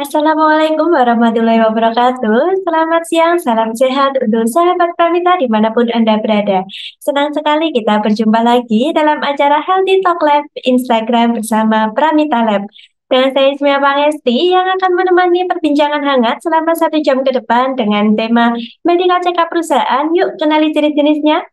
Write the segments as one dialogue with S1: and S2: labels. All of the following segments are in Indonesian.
S1: Assalamualaikum warahmatullahi wabarakatuh. Selamat siang, salam sehat untuk sahabat Pramita dimanapun Anda berada. Senang sekali kita berjumpa lagi dalam acara Healthy Talk Lab Instagram bersama Pramita Lab. Dengan saya Ismia Pangesti yang akan menemani perbincangan hangat selama 1 jam ke depan dengan tema Medical Check Up Perusahaan. Yuk kenali jenis-jenisnya.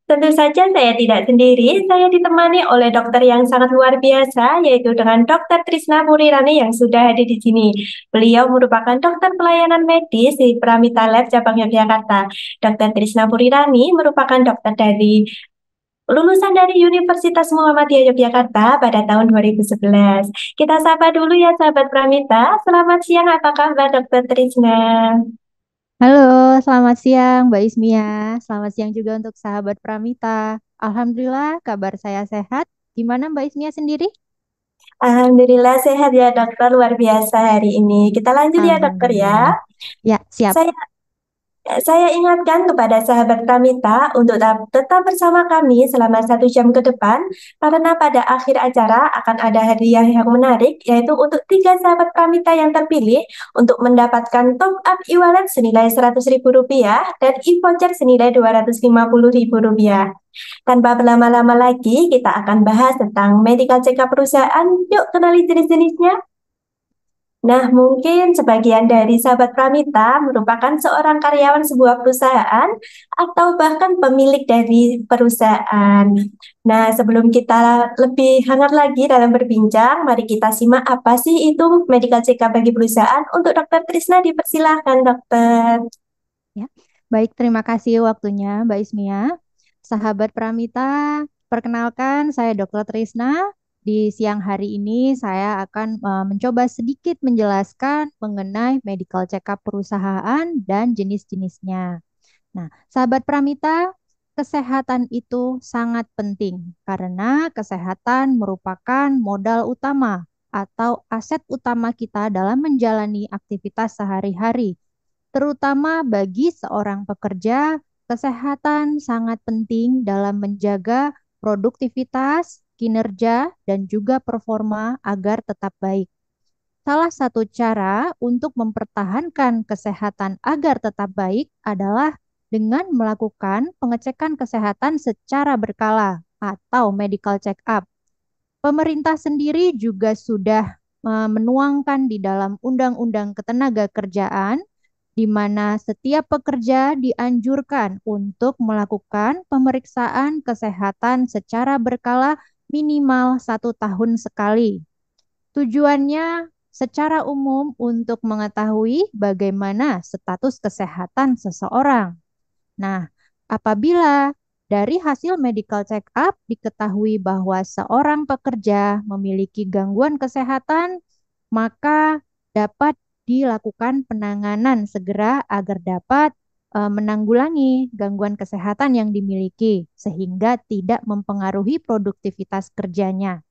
S1: Tentu saja saya tidak sendiri, saya ditemani oleh dokter yang sangat luar biasa, yaitu dengan Dokter Trisna Purirani yang sudah hadir di sini. Beliau merupakan dokter pelayanan medis di Pramita Lab Cabang Yogyakarta. Dokter Trisna Purirani merupakan dokter dari lulusan dari Universitas Muhammadiyah Yogyakarta pada tahun 2011. Kita sapa dulu ya sahabat Pramita. Selamat siang, apa kabar Dokter Trisna?
S2: Halo, selamat siang Mbak Ismia. Selamat siang juga untuk sahabat Pramita. Alhamdulillah, kabar saya sehat. Gimana Mbak Ismia sendiri?
S1: Alhamdulillah sehat ya dokter, luar biasa hari ini. Kita lanjut ya dokter ya.
S2: Alhamdulillah. Ya, siap.
S1: Saya saya ingatkan kepada sahabat Pramita untuk tetap bersama kami selama 1 jam ke depan, karena pada akhir acara akan ada hadiah yang menarik, yaitu untuk 3 sahabat Pramita yang terpilih untuk mendapatkan top up e-wallet senilai Rp100.000 dan e-voucher senilai Rp250.000. Tanpa berlama-lama lagi, kita akan bahas tentang medical check-up perusahaan. Yuk kenali jenis-jenisnya. Nah, mungkin sebagian dari sahabat Pramita merupakan seorang karyawan sebuah perusahaan atau bahkan pemilik dari perusahaan. Nah, sebelum kita lebih hangat lagi dalam berbincang, mari kita simak apa sih itu medical check-up bagi perusahaan. Untuk Dokter Trisna dipersilahkan, Dokter.
S2: Ya. Baik, terima kasih waktunya Mbak Ismia. Sahabat Pramita, perkenalkan saya Dr. Trisna. Di siang hari ini saya akan mencoba sedikit menjelaskan mengenai medical check-up perusahaan dan jenis-jenisnya. Nah, sahabat Pramita, kesehatan itu sangat penting karena kesehatan merupakan modal utama atau aset utama kita dalam menjalani aktivitas sehari-hari. Terutama bagi seorang pekerja, kesehatan sangat penting dalam menjaga produktivitas, kinerja, dan juga performa agar tetap baik. Salah satu cara untuk mempertahankan kesehatan agar tetap baik adalah dengan melakukan pengecekan kesehatan secara berkala atau medical check-up. Pemerintah sendiri juga sudah menuangkan di dalam Undang-Undang Ketenagakerjaan di mana setiap pekerja dianjurkan untuk melakukan pemeriksaan kesehatan secara berkala minimal 1 tahun sekali. Tujuannya secara umum untuk mengetahui bagaimana status kesehatan seseorang. Nah, apabila dari hasil medical check-up diketahui bahwa seorang pekerja memiliki gangguan kesehatan, maka dapat dilakukan penanganan segera agar dapat menanggulangi gangguan kesehatan yang dimiliki sehingga tidak mempengaruhi produktivitas kerjanya.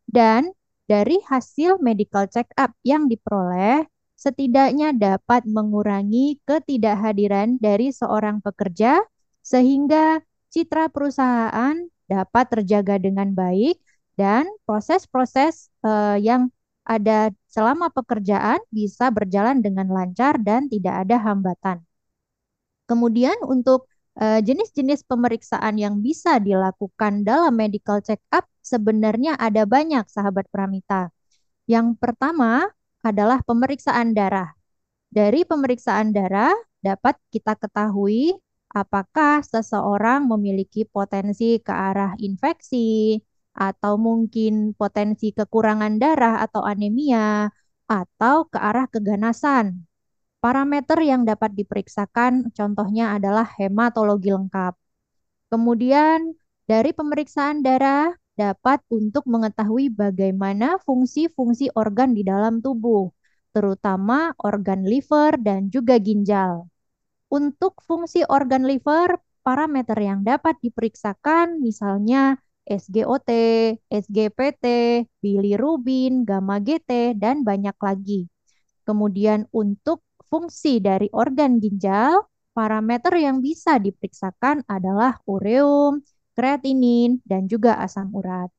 S2: Dan dari hasil medical check-up yang diperoleh, setidaknya dapat mengurangi ketidakhadiran dari seorang pekerja sehingga citra perusahaan dapat terjaga dengan baik dan proses-proses yang ada selama pekerjaan bisa berjalan dengan lancar dan tidak ada hambatan. Kemudian untuk jenis-jenis pemeriksaan yang bisa dilakukan dalam medical check-up sebenarnya ada banyak sahabat Pramita. Yang pertama adalah pemeriksaan darah. Dari pemeriksaan darah dapat kita ketahui apakah seseorang memiliki potensi ke arah infeksi atau mungkin potensi kekurangan darah atau anemia atau ke arah keganasan. Parameter yang dapat diperiksakan contohnya adalah hematologi lengkap. Kemudian dari pemeriksaan darah dapat untuk mengetahui bagaimana fungsi-fungsi organ di dalam tubuh, terutama organ liver dan juga ginjal. Untuk fungsi organ liver, parameter yang dapat diperiksakan misalnya SGOT, SGPT, bilirubin, gamma GT, dan banyak lagi. Kemudian untuk fungsi dari organ ginjal, parameter yang bisa diperiksakan adalah ureum, kreatinin, dan juga asam urat.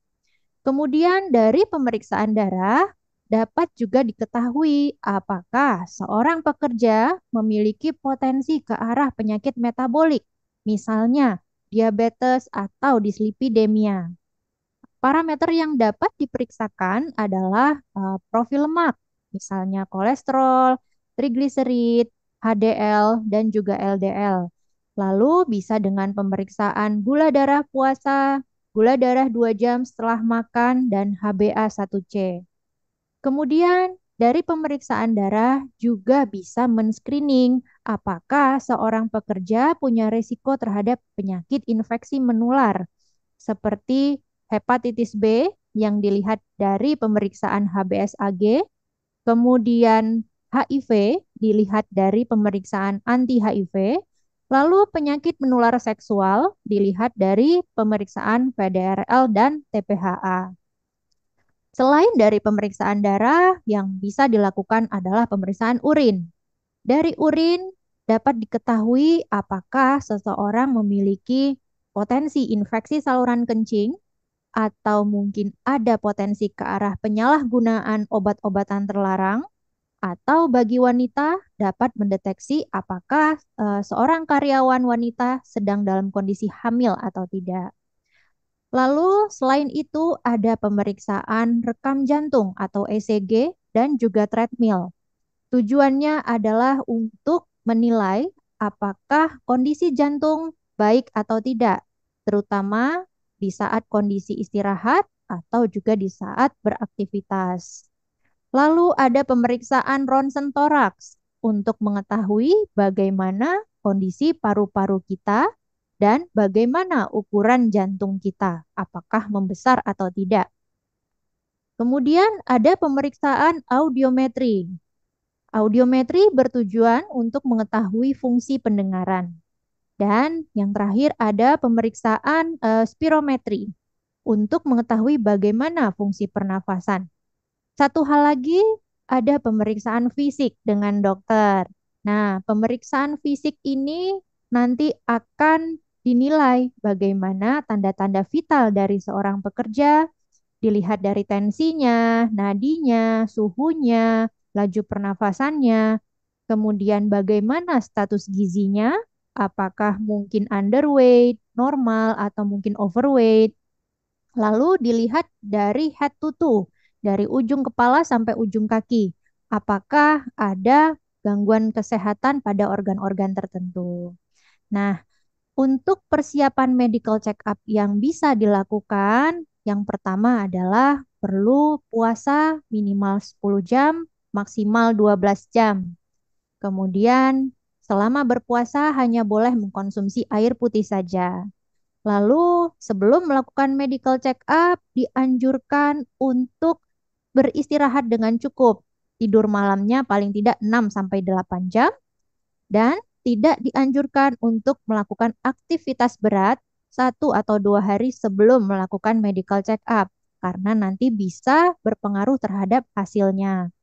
S2: Kemudian dari pemeriksaan darah dapat juga diketahui apakah seorang pekerja memiliki potensi ke arah penyakit metabolik, misalnya diabetes atau dislipidemia. Parameter yang dapat diperiksakan adalah profil lemak, misalnya kolesterol, trigliserid, HDL, dan juga LDL. Lalu bisa dengan pemeriksaan gula darah puasa, gula darah 2 jam setelah makan, dan HbA1c. Kemudian dari pemeriksaan darah juga bisa men-screening apakah seorang pekerja punya risiko terhadap penyakit infeksi menular seperti hepatitis B yang dilihat dari pemeriksaan HBsAg, kemudian HIV dilihat dari pemeriksaan anti-HIV, lalu penyakit menular seksual dilihat dari pemeriksaan PDRL dan TPHA. Selain dari pemeriksaan darah, yang bisa dilakukan adalah pemeriksaan urin. Dari urin dapat diketahui apakah seseorang memiliki potensi infeksi saluran kencing atau mungkin ada potensi ke arah penyalahgunaan obat-obatan terlarang, atau bagi wanita dapat mendeteksi apakah seorang karyawan wanita sedang dalam kondisi hamil atau tidak. Lalu selain itu ada pemeriksaan rekam jantung atau ECG dan juga treadmill. Tujuannya adalah untuk menilai apakah kondisi jantung baik atau tidak, terutama di saat kondisi istirahat atau juga di saat beraktivitas. Lalu ada pemeriksaan ronsen toraks untuk mengetahui bagaimana kondisi paru-paru kita dan bagaimana ukuran jantung kita, apakah membesar atau tidak. Kemudian ada pemeriksaan audiometri. Audiometri bertujuan untuk mengetahui fungsi pendengaran. Dan yang terakhir ada pemeriksaan spirometri untuk mengetahui bagaimana fungsi pernafasan. Satu hal lagi, ada pemeriksaan fisik dengan dokter. Nah, pemeriksaan fisik ini nanti akan dinilai bagaimana tanda-tanda vital dari seorang pekerja, dilihat dari tensinya, nadinya, suhunya, laju pernafasannya, kemudian bagaimana status gizinya, apakah mungkin underweight, normal, atau mungkin overweight. Lalu dilihat dari head to toe, dari ujung kepala sampai ujung kaki. Apakah ada gangguan kesehatan pada organ-organ tertentu. Nah, untuk persiapan medical check up yang bisa dilakukan, yang pertama adalah perlu puasa minimal 10 jam, maksimal 12 jam. Kemudian, selama berpuasa hanya boleh mengkonsumsi air putih saja. Lalu, sebelum melakukan medical check up, dianjurkan untuk beristirahat dengan cukup. Tidur malamnya paling tidak 6 sampai 8 jam dan tidak dianjurkan untuk melakukan aktivitas berat 1 atau 2 hari sebelum melakukan medical check up karena nanti bisa berpengaruh terhadap hasilnya.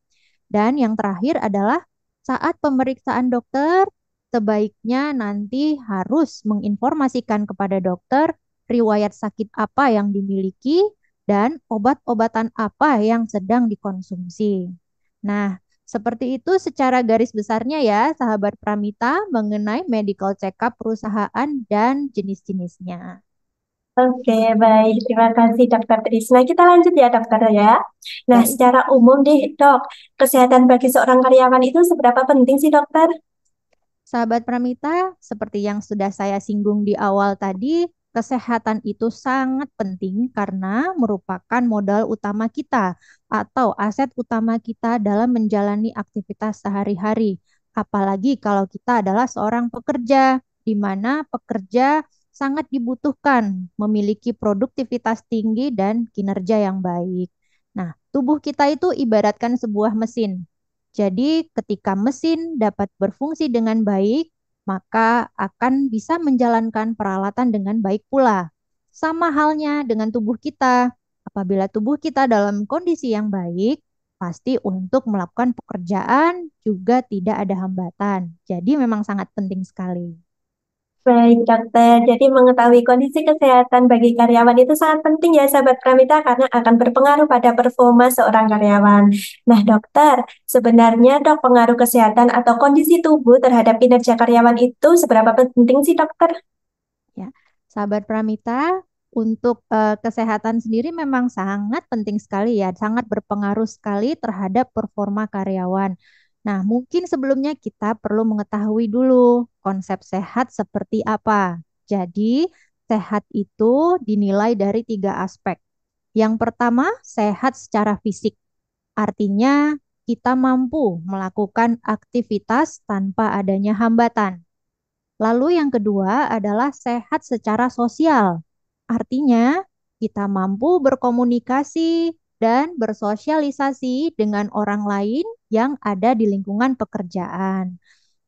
S2: Dan yang terakhir adalah saat pemeriksaan dokter, sebaiknya nanti harus menginformasikan kepada dokter riwayat sakit apa yang dimiliki dan obat-obatan apa yang sedang dikonsumsi. Nah, seperti itu secara garis besarnya ya, sahabat Pramita, mengenai medical check-up perusahaan dan jenis-jenisnya.
S1: Oke, baik. Terima kasih Dokter Trisna. Kita lanjut ya dokter ya. Nah,
S2: Baik.
S1: secara umum nih dok, kesehatan bagi seorang karyawan itu seberapa penting sih dokter?
S2: Sahabat Pramita, seperti yang sudah saya singgung di awal tadi, kesehatan itu sangat penting karena merupakan modal utama kita atau aset utama kita dalam menjalani aktivitas sehari-hari. Apalagi kalau kita adalah seorang pekerja, di mana pekerja sangat dibutuhkan memiliki produktivitas tinggi dan kinerja yang baik. Nah, tubuh kita itu ibaratkan sebuah mesin. Jadi, ketika mesin dapat berfungsi dengan baik, maka akan bisa menjalankan peralatan dengan baik pula. Sama halnya dengan tubuh kita. Apabila tubuh kita dalam kondisi yang baik, pasti untuk melakukan pekerjaan juga tidak ada hambatan. Jadi, memang sangat penting sekali.
S1: Baik, dokter. Jadi mengetahui kondisi kesehatan bagi karyawan itu sangat penting ya, sahabat Pramita, karena akan berpengaruh pada performa seorang karyawan. Nah, dokter, sebenarnya dok pengaruh kesehatan atau kondisi tubuh terhadap kinerja karyawan itu seberapa penting sih, dokter?
S2: Ya, sahabat Pramita, untuk kesehatan sendiri memang sangat penting sekali ya, sangat berpengaruh sekali terhadap performa karyawan. Nah, mungkin sebelumnya kita perlu mengetahui dulu konsep sehat seperti apa. Jadi, sehat itu dinilai dari tiga aspek. Yang pertama, sehat secara fisik. Artinya, kita mampu melakukan aktivitas tanpa adanya hambatan. Lalu yang kedua adalah sehat secara sosial. Artinya, kita mampu berkomunikasi dan bersosialisasi dengan orang lain yang ada di lingkungan pekerjaan.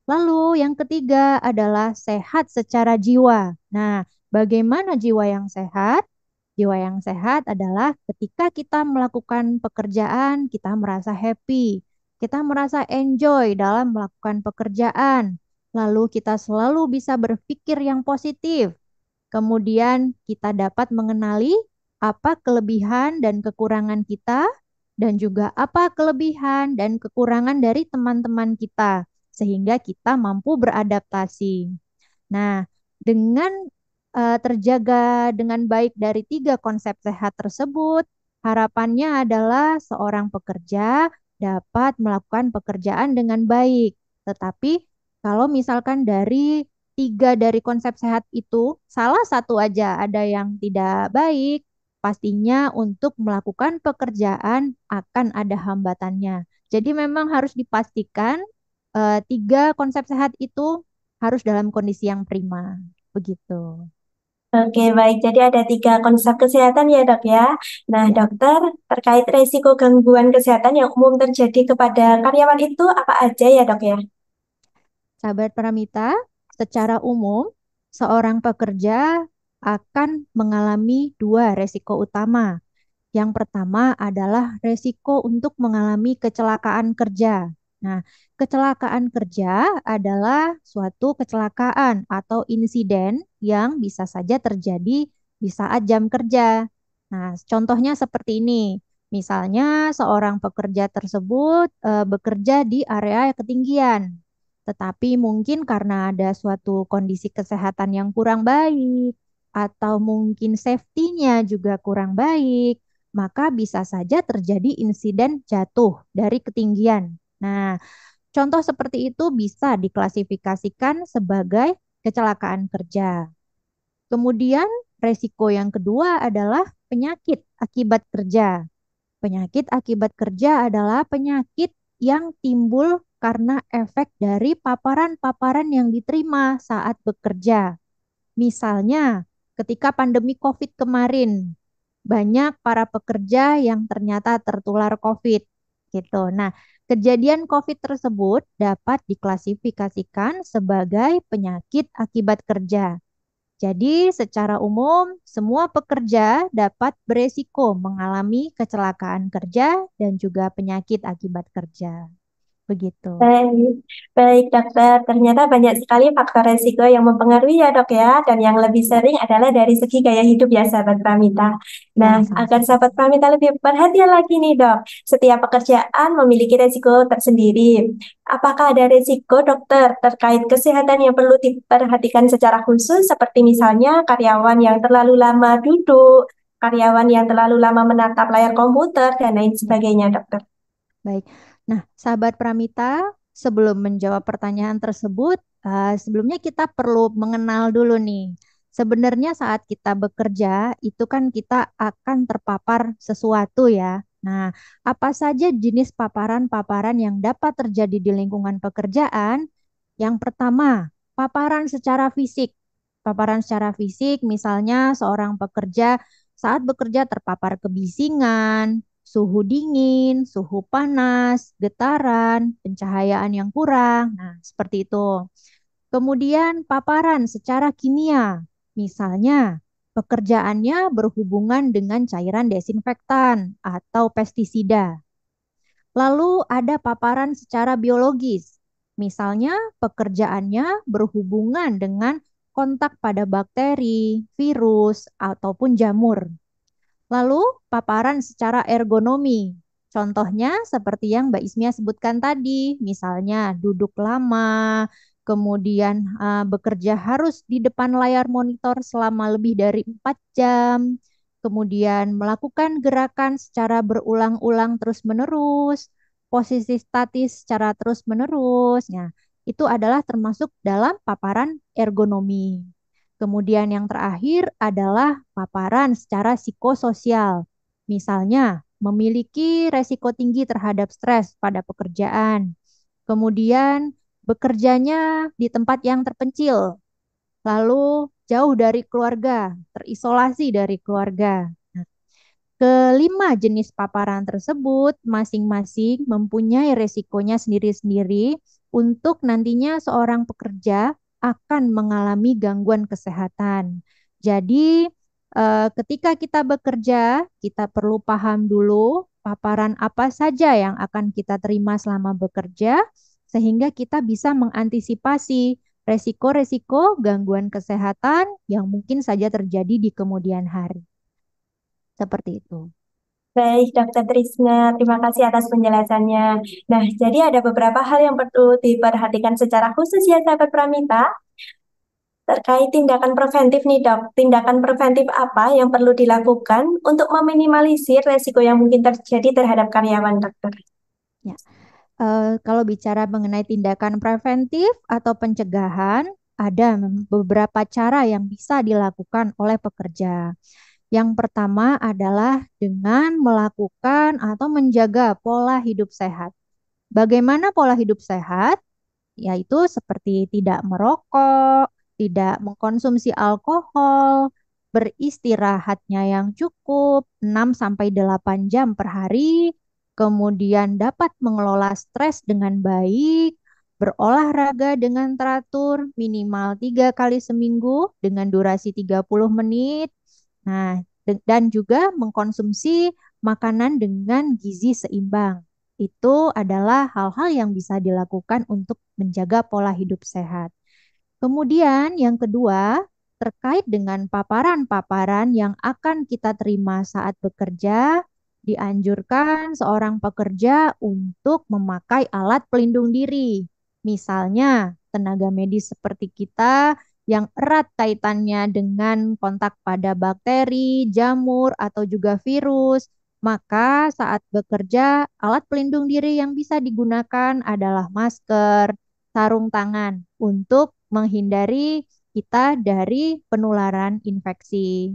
S2: Lalu yang ketiga adalah sehat secara jiwa. Nah, bagaimana jiwa yang sehat? Jiwa yang sehat adalah ketika kita melakukan pekerjaan, kita merasa happy, kita merasa enjoy dalam melakukan pekerjaan. Lalu kita selalu bisa berpikir yang positif. Kemudian kita dapat mengenali apa kelebihan dan kekurangan kita dan juga apa kelebihan dan kekurangan dari teman-teman kita sehingga kita mampu beradaptasi. Nah, dengan terjaga dengan baik dari tiga konsep sehat tersebut, harapannya adalah seorang pekerja dapat melakukan pekerjaan dengan baik. Tetapi kalau misalkan dari tiga dari konsep sehat itu, salah satu aja ada yang tidak baik, pastinya untuk melakukan pekerjaan akan ada hambatannya. Jadi memang harus dipastikan tiga konsep sehat itu harus dalam kondisi yang prima. Begitu.
S1: Oke, baik. Jadi ada tiga konsep kesehatan ya, dok ya. Nah,
S2: Ya,
S1: dokter, terkait resiko gangguan kesehatan yang umum terjadi kepada karyawan itu apa aja ya, dok ya?
S2: sahabat Pramita, secara umum seorang pekerja akan mengalami dua resiko utama. Yang pertama adalah resiko untuk mengalami kecelakaan kerja. Nah, kecelakaan kerja adalah suatu kecelakaan atau insiden yang bisa saja terjadi di saat jam kerja. Nah, contohnya seperti ini. Misalnya, seorang pekerja tersebut bekerja di area ketinggian, tetapi mungkin karena ada suatu kondisi kesehatan yang kurang baik, atau mungkin safety-nya juga kurang baik, maka bisa saja terjadi insiden jatuh dari ketinggian. Nah, contoh seperti itu bisa diklasifikasikan sebagai kecelakaan kerja. Kemudian, resiko yang kedua adalah penyakit akibat kerja. Penyakit akibat kerja adalah penyakit yang timbul karena efek dari paparan-paparan yang diterima saat bekerja. Misalnya, ketika pandemi COVID kemarin, banyak para pekerja yang ternyata tertular COVID gitu. Nah, kejadian COVID tersebut dapat diklasifikasikan sebagai penyakit akibat kerja. Jadi, secara umum, semua pekerja dapat beresiko mengalami kecelakaan kerja dan juga penyakit akibat kerja. Begitu.
S1: Baik, baik dokter. Ternyata banyak sekali faktor resiko yang mempengaruhi ya dok ya, dan yang lebih sering adalah dari segi gaya hidup ya sahabat Pramita.
S2: Ya,
S1: Nah,
S2: salah
S1: agar
S2: satu.
S1: sahabat Pramita lebih perhatian lagi nih dok, setiap pekerjaan memiliki resiko tersendiri. Apakah ada resiko dokter terkait kesehatan yang perlu diperhatikan secara khusus, seperti misalnya karyawan yang terlalu lama duduk, karyawan yang terlalu lama menatap layar komputer, dan lain
S2: Ya.
S1: sebagainya dokter?
S2: Baik. Nah, sahabat Pramita, sebelum menjawab pertanyaan tersebut, sebelumnya kita perlu mengenal dulu nih. Sebenarnya saat kita bekerja, itu kan kita akan terpapar sesuatu ya. Nah, apa saja jenis paparan-paparan yang dapat terjadi di lingkungan pekerjaan? Yang pertama, paparan secara fisik. Paparan secara fisik, misalnya seorang pekerja saat bekerja terpapar kebisingan, suhu dingin, suhu panas, getaran, pencahayaan yang kurang. Nah, seperti itu. Kemudian paparan secara kimia. Misalnya, pekerjaannya berhubungan dengan cairan desinfektan atau pestisida. Lalu ada paparan secara biologis. Misalnya, pekerjaannya berhubungan dengan kontak pada bakteri, virus, ataupun jamur. Lalu, paparan secara ergonomi. Contohnya seperti yang Mbak Ismia sebutkan tadi, misalnya duduk lama, kemudian bekerja harus di depan layar monitor selama lebih dari 4 jam, kemudian melakukan gerakan secara berulang-ulang terus-menerus, posisi statis secara terus-menerus. Nah, itu adalah termasuk dalam paparan ergonomi. Kemudian yang terakhir adalah paparan secara psikososial. Misalnya, memiliki resiko tinggi terhadap stres pada pekerjaan. Kemudian, bekerjanya di tempat yang terpencil, lalu jauh dari keluarga, terisolasi dari keluarga. Kelima jenis paparan tersebut masing-masing mempunyai resikonya sendiri-sendiri untuk nantinya seorang pekerja akan mengalami gangguan kesehatan. Jadi, ketika kita bekerja, kita perlu paham dulu paparan apa saja yang akan kita terima selama bekerja, sehingga kita bisa mengantisipasi resiko-resiko gangguan kesehatan yang mungkin saja terjadi di kemudian hari. Seperti itu.
S1: Baik, Dokter Trisna, terima kasih atas penjelasannya. Nah, jadi ada beberapa hal yang perlu diperhatikan secara khusus ya, sahabat Pramita, terkait tindakan preventif nih, Dok. Tindakan preventif apa yang perlu dilakukan untuk meminimalisir resiko yang mungkin terjadi terhadap karyawan, Dokter?
S2: Ya. Kalau bicara mengenai tindakan preventif atau pencegahan, ada beberapa cara yang bisa dilakukan oleh pekerja. Yang pertama adalah dengan melakukan atau menjaga pola hidup sehat. Bagaimana pola hidup sehat? Yaitu seperti tidak merokok, tidak mengkonsumsi alkohol, beristirahatnya yang cukup 6 sampai 8 jam per hari, kemudian dapat mengelola stres dengan baik, berolahraga dengan teratur minimal 3 kali seminggu dengan durasi 30 menit. Nah, dan juga mengkonsumsi makanan dengan gizi seimbang. Itu adalah hal-hal yang bisa dilakukan untuk menjaga pola hidup sehat. Kemudian yang kedua, terkait dengan paparan-paparan yang akan kita terima saat bekerja, dianjurkan seorang pekerja untuk memakai alat pelindung diri. Misalnya, tenaga medis seperti kita yang erat kaitannya dengan kontak pada bakteri, jamur, atau juga virus, maka saat bekerja, alat pelindung diri yang bisa digunakan adalah masker, sarung tangan untuk menghindari kita dari penularan infeksi.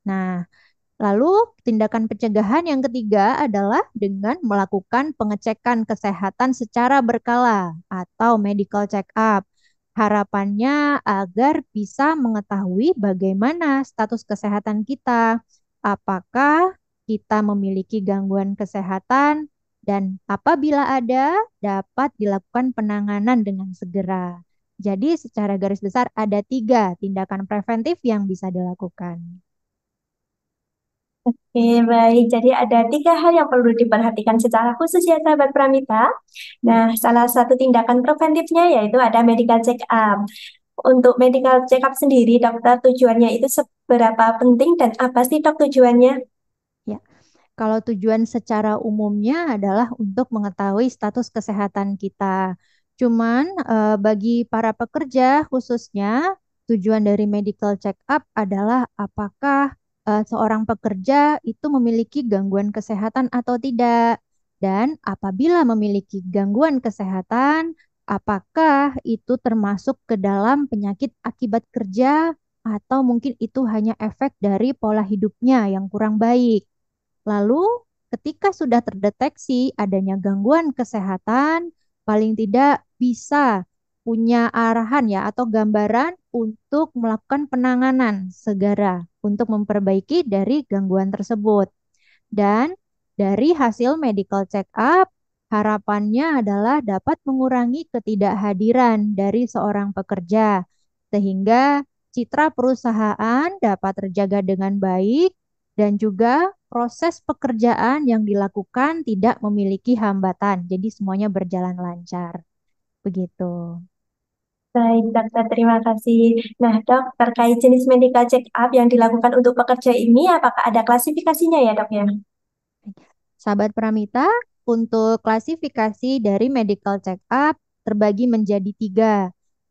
S2: Nah, lalu tindakan pencegahan yang ketiga adalah dengan melakukan pengecekan kesehatan secara berkala atau medical check-up. Harapannya agar bisa mengetahui bagaimana status kesehatan kita, apakah kita memiliki gangguan kesehatan, dan apabila ada, dapat dilakukan penanganan dengan segera. Jadi secara garis besar ada 3 tindakan preventif yang bisa dilakukan.
S1: Oke, baik. Jadi ada 3 hal yang perlu diperhatikan secara khusus ya, sahabat Pramita.
S2: Ya.
S1: Nah, salah satu tindakan preventifnya yaitu ada medical check-up. Untuk medical check-up sendiri, dokter, tujuannya itu seberapa penting dan apa sih, dok, tujuannya?
S2: Ya, kalau tujuan secara umumnya adalah untuk mengetahui status kesehatan kita. Cuman bagi para pekerja khususnya tujuan dari medical check-up adalah apakah seorang pekerja itu memiliki gangguan kesehatan atau tidak. Dan apabila memiliki gangguan kesehatan, apakah itu termasuk ke dalam penyakit akibat kerja atau mungkin itu hanya efek dari pola hidupnya yang kurang baik. Lalu, ketika sudah terdeteksi adanya gangguan kesehatan, paling tidak bisa punya arahan ya atau gambaran untuk melakukan penanganan segera untuk memperbaiki dari gangguan tersebut. Dan dari hasil medical check-up, harapannya adalah dapat mengurangi ketidakhadiran dari seorang pekerja, sehingga citra perusahaan dapat terjaga dengan baik dan juga proses pekerjaan yang dilakukan tidak memiliki hambatan. Jadi semuanya berjalan lancar. Begitu.
S1: Baik, dokter, terima kasih. Nah, dok, terkait jenis medical check up yang dilakukan untuk pekerja ini, apakah ada klasifikasinya ya, dok ya?
S2: Sahabat Pramita, untuk klasifikasi dari medical check-up terbagi menjadi tiga.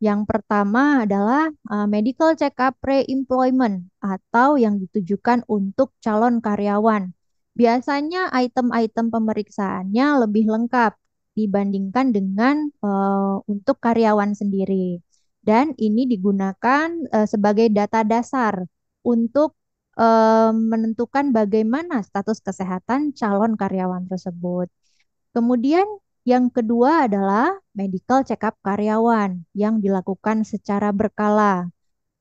S2: Yang pertama adalah medical check-up pre-employment atau yang ditujukan untuk calon karyawan. Biasanya item-item pemeriksaannya lebih lengkap dibandingkan dengan untuk karyawan sendiri. Dan ini digunakan sebagai data dasar untuk menentukan bagaimana status kesehatan calon karyawan tersebut. Kemudian yang kedua adalah medical check-up karyawan yang dilakukan secara berkala.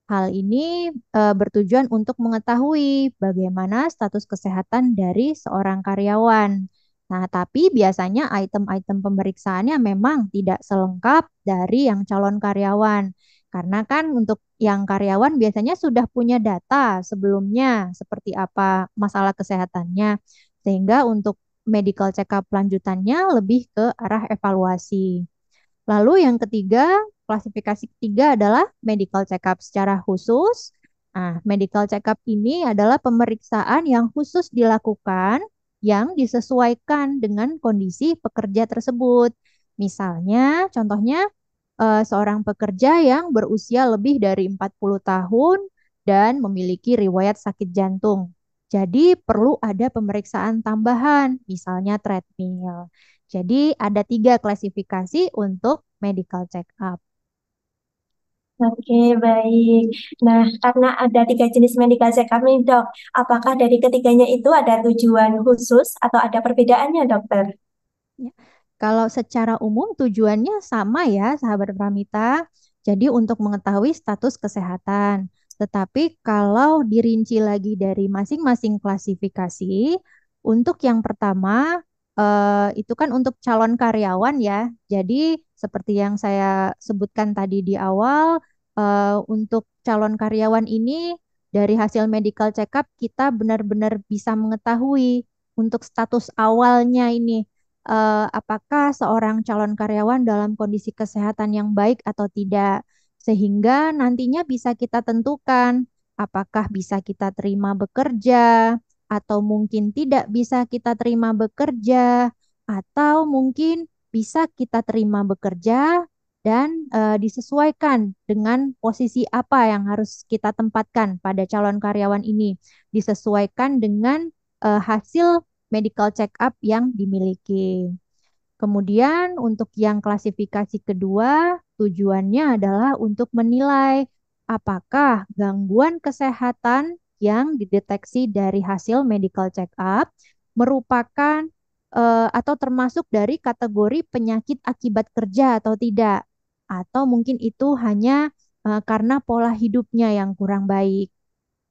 S2: Hal ini bertujuan untuk mengetahui bagaimana status kesehatan dari seorang karyawan. Nah, tapi biasanya item-item pemeriksaannya memang tidak selengkap dari yang calon karyawan. Karena kan untuk yang karyawan biasanya sudah punya data sebelumnya seperti apa masalah kesehatannya. Sehingga untuk medical check-up lanjutannya lebih ke arah evaluasi. Lalu yang ketiga, klasifikasi ketiga adalah medical check-up secara khusus. Nah, medical check-up ini adalah pemeriksaan yang khusus dilakukan yang disesuaikan dengan kondisi pekerja tersebut. Misalnya, contohnya seorang pekerja yang berusia lebih dari 40 tahun dan memiliki riwayat sakit jantung. Jadi perlu ada pemeriksaan tambahan, misalnya treadmill. Jadi ada tiga klasifikasi untuk medical check-up.
S1: Oke, baik. Nah, karena ada tiga jenis medical check-up nih, dok, apakah dari ketiganya itu ada tujuan khusus atau ada perbedaannya, dokter?
S2: Ya. Kalau secara umum tujuannya sama ya, sahabat Pramita. Jadi untuk mengetahui status kesehatan. Tetapi kalau dirinci lagi dari masing-masing klasifikasi, untuk yang pertama itu kan untuk calon karyawan ya. Jadi seperti yang saya sebutkan tadi di awal, untuk calon karyawan ini dari hasil medical check-up kita benar-benar bisa mengetahui untuk status awalnya ini apakah seorang calon karyawan dalam kondisi kesehatan yang baik atau tidak, sehingga nantinya bisa kita tentukan apakah bisa kita terima bekerja, atau mungkin tidak bisa kita terima bekerja, atau mungkin bisa kita terima bekerja dan disesuaikan dengan posisi apa yang harus kita tempatkan pada calon karyawan ini, disesuaikan dengan hasil medical check up yang dimiliki. Kemudian untuk yang klasifikasi kedua, tujuannya adalah untuk menilai apakah gangguan kesehatan yang dideteksi dari hasil medical check up merupakan atau termasuk dari kategori penyakit akibat kerja atau tidak. Atau mungkin itu hanya karena pola hidupnya yang kurang baik.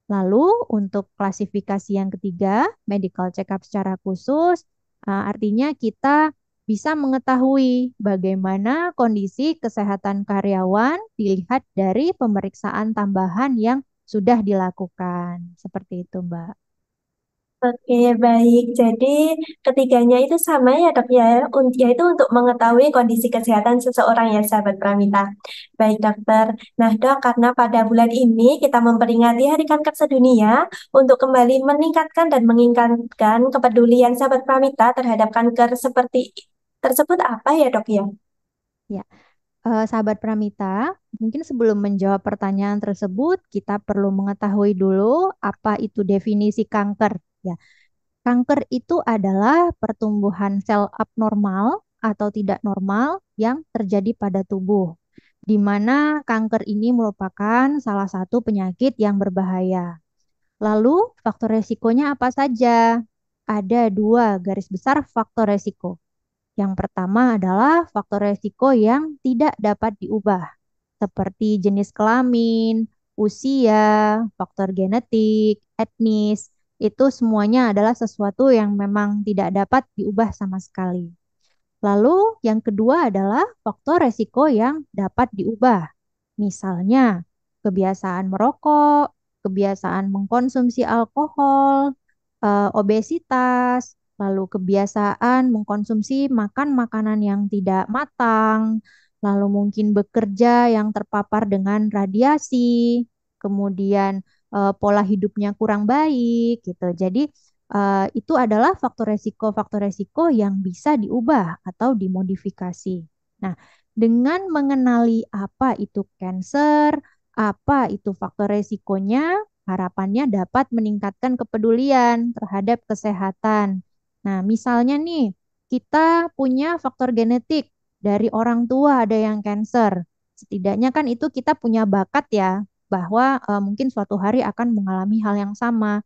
S2: Lalu untuk klasifikasi yang ketiga, medical check-up secara khusus, artinya kita bisa mengetahui bagaimana kondisi kesehatan karyawan dilihat dari pemeriksaan tambahan yang sudah dilakukan. Seperti itu, Mbak.
S1: Oke, baik. Jadi ketiganya itu sama ya, dok ya, yaitu untuk mengetahui kondisi kesehatan seseorang ya, sahabat Pramita. Baik, dokter. Nah, dok, karena pada bulan ini kita memperingati Hari Kanker Sedunia untuk kembali meningkatkan dan mengingatkan kepedulian sahabat Pramita terhadap kanker seperti tersebut apa ya, dok ya?
S2: Ya, sahabat Pramita, mungkin sebelum menjawab pertanyaan tersebut, kita perlu mengetahui dulu apa itu definisi kanker. Ya, kanker itu adalah pertumbuhan sel abnormal atau tidak normal yang terjadi pada tubuh, di mana kanker ini merupakan salah satu penyakit yang berbahaya. Lalu, faktor resikonya apa saja? Ada dua garis besar faktor resiko. Yang pertama adalah faktor resiko yang tidak dapat diubah, seperti jenis kelamin, usia, faktor genetik, etnis. Itu semuanya adalah sesuatu yang memang tidak dapat diubah sama sekali. Lalu yang kedua adalah faktor resiko yang dapat diubah. Misalnya, kebiasaan merokok, kebiasaan mengkonsumsi alkohol, obesitas, lalu kebiasaan mengkonsumsi makan makanan yang tidak matang, lalu mungkin bekerja yang terpapar dengan radiasi, kemudian pola hidupnya kurang baik gitu. Jadi itu adalah faktor resiko yang bisa diubah atau dimodifikasi. Nah, dengan mengenali apa itu cancer, apa itu faktor resikonya, harapannya dapat meningkatkan kepedulian terhadap kesehatan. Nah, misalnya nih, kita punya faktor genetik dari orang tua ada yang cancer. Setidaknya kan itu kita punya bakat ya, bahwa mungkin suatu hari akan mengalami hal yang sama.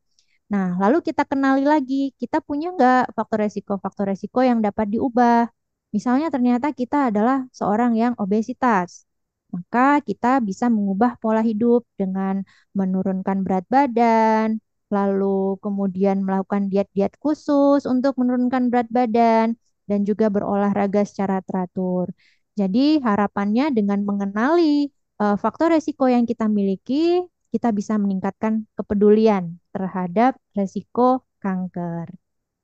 S2: Nah, lalu kita kenali lagi, kita punya nggak faktor resiko yang dapat diubah. Misalnya ternyata kita adalah seorang yang obesitas, maka kita bisa mengubah pola hidup dengan menurunkan berat badan, lalu kemudian melakukan diet-diet khusus untuk menurunkan berat badan, dan juga berolahraga secara teratur. Jadi harapannya dengan mengenali faktor resiko yang kita miliki, kita bisa meningkatkan kepedulian terhadap resiko kanker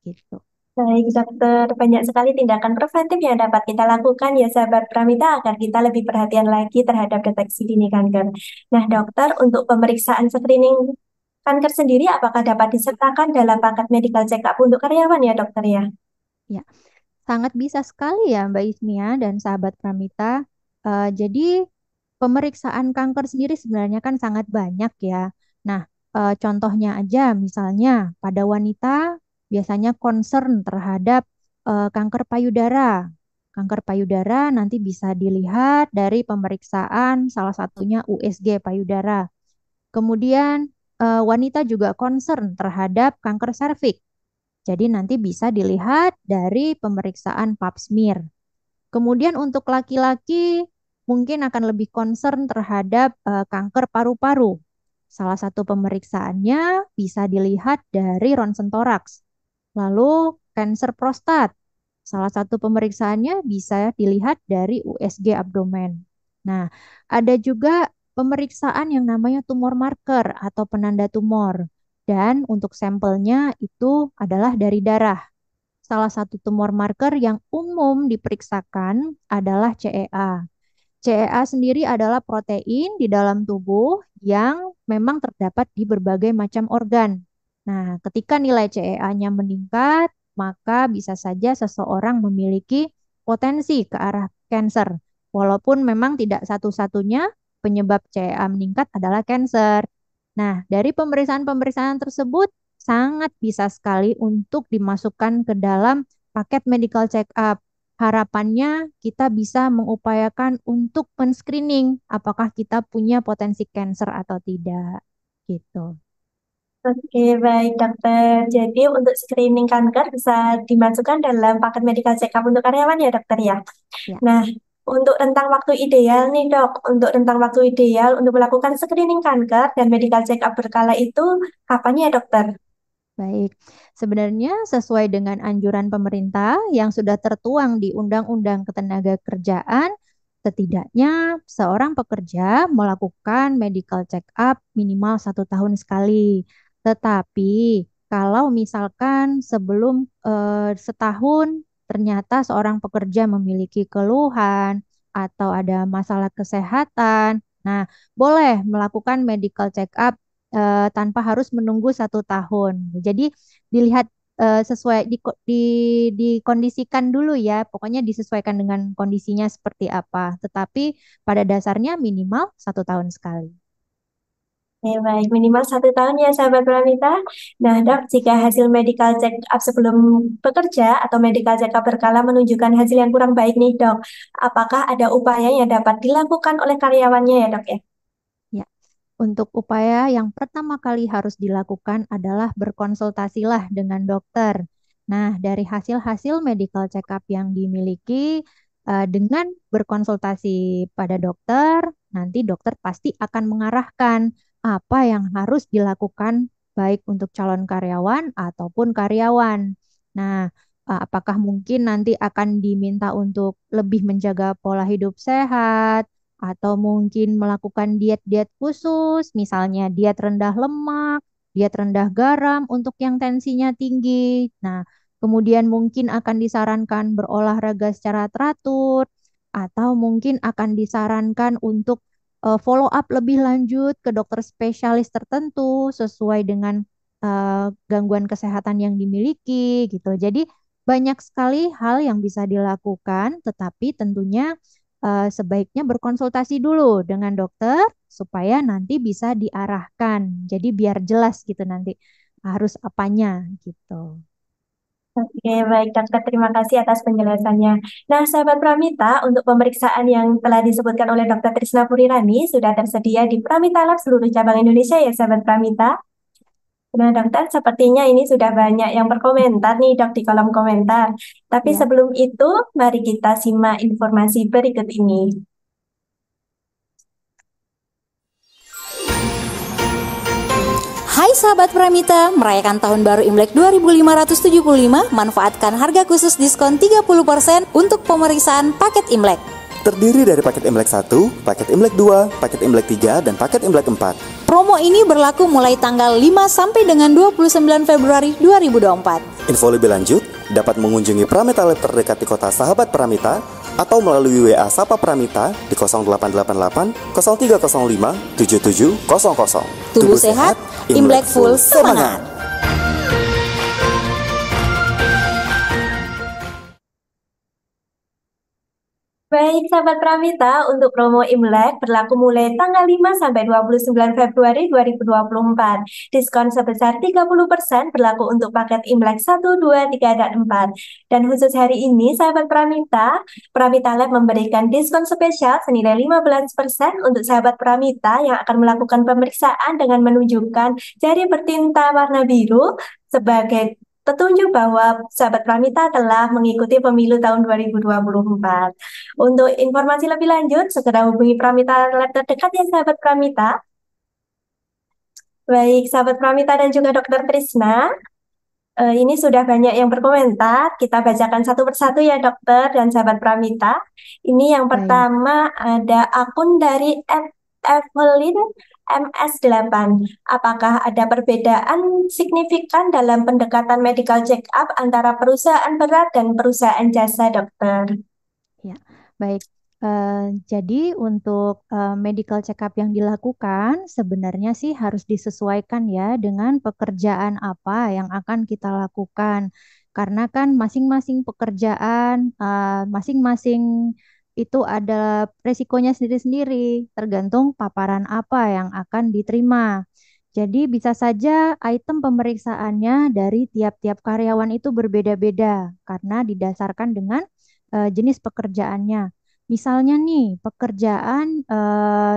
S2: gitu.
S1: Baik, dokter. Banyak sekali tindakan preventif yang dapat kita lakukan ya, sahabat Pramita, agar kita lebih perhatian lagi terhadap deteksi dini kanker. Nah,
S2: Ya,
S1: dokter, untuk pemeriksaan screening kanker sendiri, apakah dapat disertakan dalam paket medical check-up untuk karyawan ya, dokter ya?
S2: ya, sangat bisa sekali ya Mbak Ismia dan sahabat Pramita. Jadi pemeriksaan kanker sendiri sebenarnya kan sangat banyak ya. Nah, contohnya aja misalnya pada wanita biasanya concern terhadap kanker payudara. Kanker payudara nanti bisa dilihat dari pemeriksaan salah satunya USG payudara. Kemudian wanita juga concern terhadap kanker serviks. Jadi nanti bisa dilihat dari pemeriksaan pap smear. Kemudian untuk laki-laki mungkin akan lebih concern terhadap kanker paru-paru. Salah satu pemeriksaannya bisa dilihat dari ronsen toraks. Lalu kanker prostat. Salah satu pemeriksaannya bisa dilihat dari USG abdomen. Nah, ada juga pemeriksaan yang namanya tumor marker atau penanda tumor. Dan untuk sampelnya itu adalah dari darah. Salah satu tumor marker yang umum diperiksakan adalah CEA. CEA sendiri adalah protein di dalam tubuh yang memang terdapat di berbagai macam organ. Nah, ketika nilai CEA-nya meningkat, maka bisa saja seseorang memiliki potensi ke arah kanker. Walaupun memang tidak satu-satunya penyebab CEA meningkat adalah kanker. Nah, dari pemeriksaan-pemeriksaan tersebut sangat bisa sekali untuk dimasukkan ke dalam paket medical check-up. Harapannya kita bisa mengupayakan untuk men-screening apakah kita punya potensi kanker atau tidak. Gitu.
S1: Oke, baik dokter. Jadi untuk screening kanker bisa dimasukkan dalam paket medical check-up untuk karyawan ya, dokter ya?
S2: Ya.
S1: Nah, untuk rentang waktu ideal nih dok, untuk rentang waktu ideal untuk melakukan screening kanker dan medical check-up berkala itu kapan ya dokter?
S2: Baik, sebenarnya sesuai dengan anjuran pemerintah yang sudah tertuang di Undang-Undang Ketenagakerjaan, setidaknya seorang pekerja melakukan medical check-up minimal 1 tahun sekali. Tetapi kalau misalkan sebelum setahun ternyata seorang pekerja memiliki keluhan atau ada masalah kesehatan, nah boleh melakukan medical check-up tanpa harus menunggu 1 tahun. Jadi dilihat sesuai dikondisikan dulu ya, pokoknya disesuaikan dengan kondisinya seperti apa. Tetapi pada dasarnya minimal 1 tahun sekali.
S1: Oke, baik, minimal 1 tahun ya sahabat wanita. Nah dok, jika hasil medical check-up sebelum bekerja atau medical check-up berkala menunjukkan hasil yang kurang baik nih dok, apakah ada upaya yang dapat dilakukan oleh karyawannya ya dok ya?
S2: Ya, untuk upaya yang pertama kali harus dilakukan adalah berkonsultasilah dengan dokter. Nah, dari hasil-hasil medical check-up yang dimiliki, dengan berkonsultasi pada dokter, nanti dokter pasti akan mengarahkan apa yang harus dilakukan baik untuk calon karyawan ataupun karyawan. Nah, apakah mungkin nanti akan diminta untuk lebih menjaga pola hidup sehat, atau mungkin melakukan diet-diet khusus, misalnya diet rendah lemak, diet rendah garam untuk yang tensinya tinggi. Nah, kemudian mungkin akan disarankan berolahraga secara teratur, atau mungkin akan disarankan untuk follow up lebih lanjut ke dokter spesialis tertentu sesuai dengan gangguan kesehatan yang dimiliki gitu. Jadi banyak sekali hal yang bisa dilakukan, tetapi tentunya sebaiknya berkonsultasi dulu dengan dokter supaya nanti bisa diarahkan. Jadi biar jelas gitu nanti harus apanya gitu.
S1: Oke, baik dokter, terima kasih atas penjelasannya. Nah, sahabat Pramita, untuk pemeriksaan yang telah disebutkan oleh Dokter Trisna Purirani sudah tersedia di Pramita Lab seluruh cabang Indonesia ya, sahabat Pramita. Nah, dokter, sepertinya ini sudah banyak yang berkomentar nih, dok, di kolom komentar. Tapi
S2: Ya.
S1: sebelum itu, mari kita simak informasi berikut ini.
S3: Hai sahabat Pramita, merayakan tahun baru Imlek 2575, manfaatkan harga khusus diskon 30% untuk pemeriksaan paket Imlek.
S4: Terdiri dari paket Imlek 1, paket Imlek 2, paket Imlek 3, dan paket Imlek 4.
S3: Promo ini berlaku mulai tanggal 5 sampai dengan 29 Februari 2024.
S4: Info lebih lanjut dapat mengunjungi Pramita Lab terdekat di kota Sahabat Pramita atau melalui WA Sapa Pramita di 0888 0305 7700.
S3: Tubuh sehat, Imlek full semangat.
S1: Baik, sahabat Pramita, untuk promo Imlek berlaku mulai tanggal 5 sampai 29 Februari 2024. Diskon sebesar 30% berlaku untuk paket Imlek 1, 2, 3, dan 4. Dan khusus hari ini, sahabat Pramita, Pramita Lab memberikan diskon spesial senilai 15% untuk sahabat Pramita yang akan melakukan pemeriksaan dengan menunjukkan jari bertinta warna biru sebagai petunjuk bahwa sahabat Pramita telah mengikuti pemilu tahun 2024. Untuk informasi lebih lanjut, segera hubungi Pramita Lab terdekat ya sahabat Pramita. Baik, sahabat Pramita dan juga Dokter Trisna, ini sudah banyak yang berkomentar. Kita bacakan satu persatu ya dokter dan sahabat Pramita. Ini yang
S2: Baik.
S1: pertama ada akun dari Evelyn MS8. Apakah ada perbedaan signifikan dalam pendekatan medical check-up antara perusahaan berat dan perusahaan jasa dokter?
S2: Ya, baik. Jadi untuk medical check-up yang dilakukan sebenarnya sih harus disesuaikan ya dengan pekerjaan apa yang akan kita lakukan. Karena kan masing-masing pekerjaan, masing-masing itu ada resikonya sendiri-sendiri, tergantung paparan apa yang akan diterima. Jadi bisa saja item pemeriksaannya dari tiap-tiap karyawan itu berbeda-beda karena didasarkan dengan jenis pekerjaannya. Misalnya nih, pekerjaan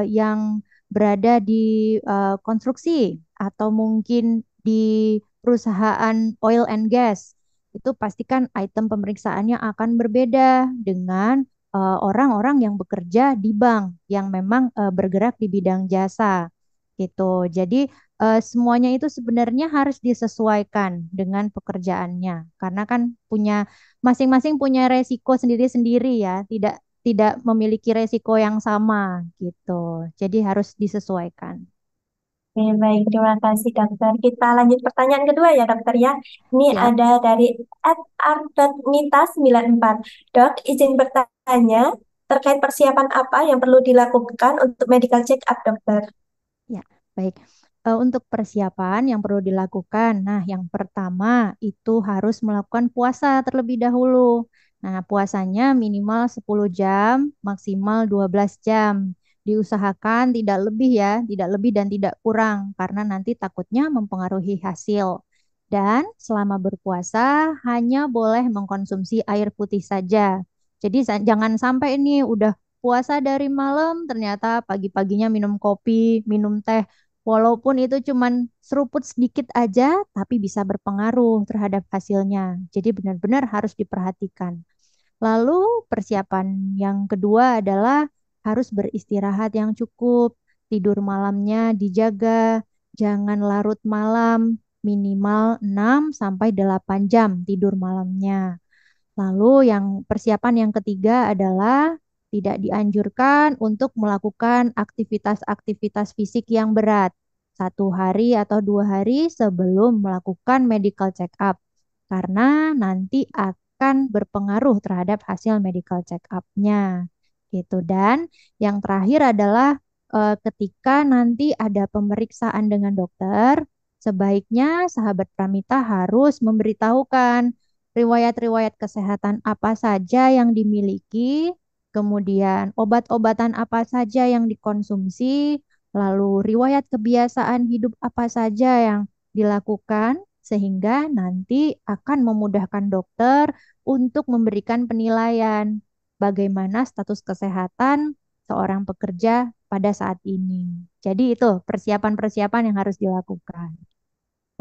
S2: yang berada di konstruksi atau mungkin di perusahaan oil and gas, itu pastikan item pemeriksaannya akan berbeda dengan orang-orang yang bekerja di bank yang memang bergerak di bidang jasa gitu. Jadi semuanya itu sebenarnya harus disesuaikan dengan pekerjaannya karena kan masing-masing punya resiko sendiri-sendiri ya, tidak tidak memiliki resiko yang sama gitu. Jadi harus disesuaikan.
S1: Oke, baik, terima kasih dokter. Kita lanjut pertanyaan kedua ya dokter ya. Ini
S2: Siap.
S1: ada dari @r.mita94. Dok, izin bertanya terkait persiapan apa yang perlu dilakukan untuk medical check up dokter?
S2: Ya, baik. Untuk persiapan yang perlu dilakukan, nah yang pertama itu harus melakukan puasa terlebih dahulu. Nah, puasanya minimal 10 jam, maksimal 12 jam. Diusahakan tidak lebih ya, tidak lebih dan tidak kurang, karena nanti takutnya mempengaruhi hasil. Dan selama berpuasa hanya boleh mengkonsumsi air putih saja. Jadi jangan sampai ini udah puasa dari malam, ternyata pagi-paginya minum kopi, minum teh. Walaupun itu cuman seruput sedikit aja, tapi bisa berpengaruh terhadap hasilnya. Jadi benar-benar harus diperhatikan. Lalu persiapan yang kedua adalah harus beristirahat yang cukup, tidur malamnya dijaga, jangan larut malam, minimal 6 sampai 8 jam tidur malamnya. Lalu yang persiapan yang ketiga adalah tidak dianjurkan untuk melakukan aktivitas-aktivitas fisik yang berat 1 hari atau 2 hari sebelum melakukan medical check up karena nanti akan berpengaruh terhadap hasil medical check up-nya gitu. Dan yang terakhir adalah ketika nanti ada pemeriksaan dengan dokter, sebaiknya sahabat Pramita harus memberitahukan riwayat-riwayat kesehatan apa saja yang dimiliki, kemudian obat-obatan apa saja yang dikonsumsi, lalu riwayat kebiasaan hidup apa saja yang dilakukan, sehingga nanti akan memudahkan dokter untuk memberikan penilaian bagaimana status kesehatan seorang pekerja pada saat ini. Jadi itu persiapan-persiapan yang harus dilakukan.